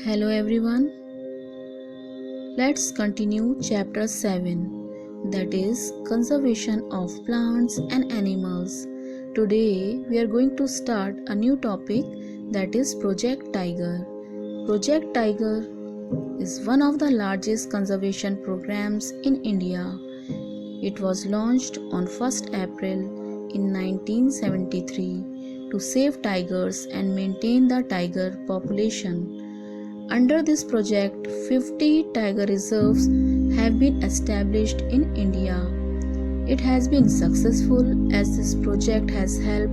Hello everyone. Let's continue chapter 7, that is conservation of plants and animals. Today we are going to start a new topic, that is Project Tiger. Project Tiger is one of the largest conservation programs in India. It was launched on 1st April in 1973 to save tigers and maintain the tiger population. Under this project, 50 tiger reserves have been established in India. It has been successful as this project has helped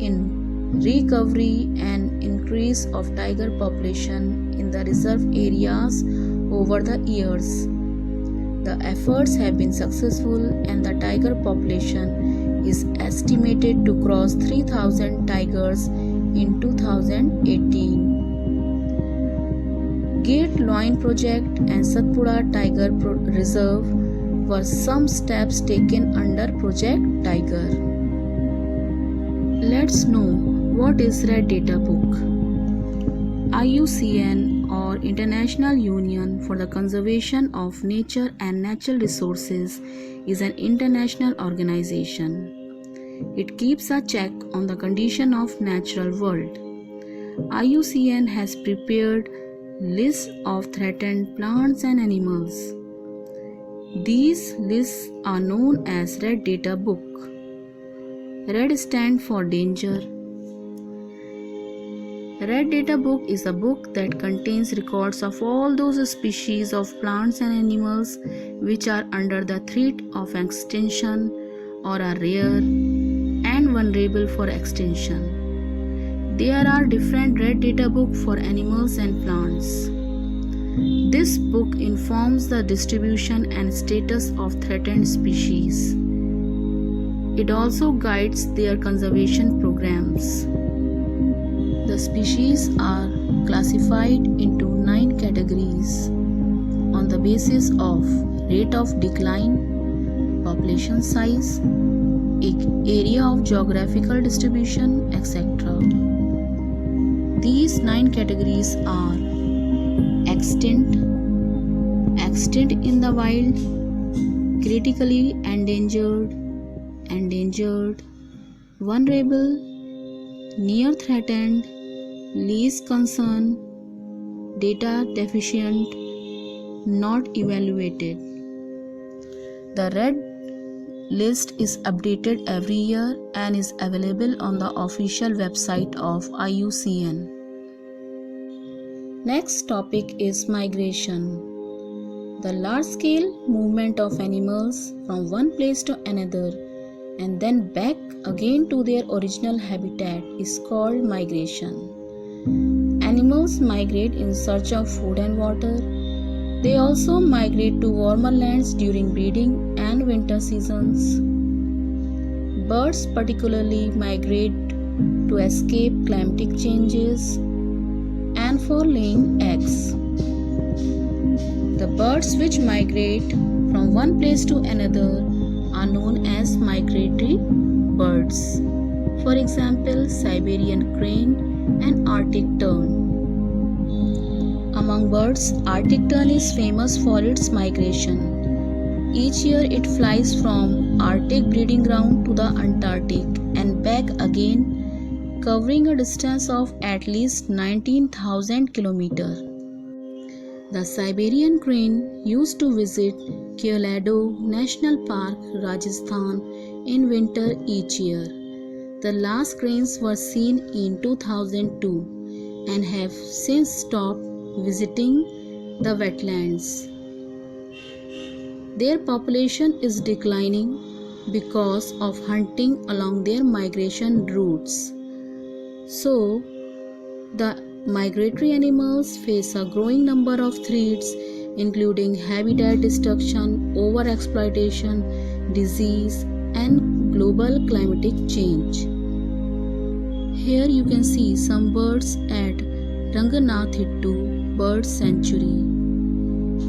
in recovery and increase of tiger population in the reserve areas over the years. The efforts have been successful and the tiger population is estimated to cross 3,000 tigers in 2018. Gate Loin Project and Satpura Tiger Reserve were some steps taken under Project Tiger. Let's know what is Red Data Book. IUCN or International Union for the Conservation of Nature and Natural Resources is an international organization. It keeps a check on the condition of natural world. IUCN has prepared lists of threatened plants and animals. These lists are known as Red Data Book. Red stands for danger. Red Data Book is a book that contains records of all those species of plants and animals which are under the threat of extinction or are rare and vulnerable for extinction. There are different Red Data Book for animals and plants. This book informs the distribution and status of threatened species. It also guides their conservation programs. The species are classified into 9 categories on the basis of rate of decline, population size, area of geographical distribution, etc. These 9 categories are extinct, extinct in the wild, critically endangered, endangered, vulnerable, near threatened, least concern, data deficient, not evaluated. The red list is updated every year and is available on the official website of IUCN. Next topic is migration. The large-scale movement of animals from one place to another and then back again to their original habitat is called migration. Animals migrate in search of food and water. They also migrate to warmer lands during breeding and winter seasons. Birds particularly migrate to escape climatic changes and for laying eggs. The birds which migrate from one place to another are known as migratory birds. For example, Siberian crane and Arctic tern. Among birds, Arctic tern is famous for its migration. Each year it flies from Arctic breeding ground to the Antarctic and back again, covering a distance of at least 19,000 kilometers. The Siberian crane used to visit Keoladeo National Park, Rajasthan in winter each year. The last cranes were seen in 2002 and have since stopped visiting the wetlands. Their population is declining because of hunting along their migration routes. So, the migratory animals face a growing number of threats, including habitat destruction, overexploitation, disease, and global climatic change. Here you can see some birds at Ranganathittu Bird Sanctuary.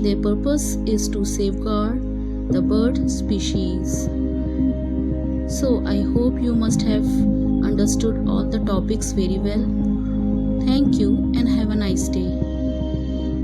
Their purpose is to safeguard the bird species. So I hope you must have understood all the topics very well. Thank you and have a nice day.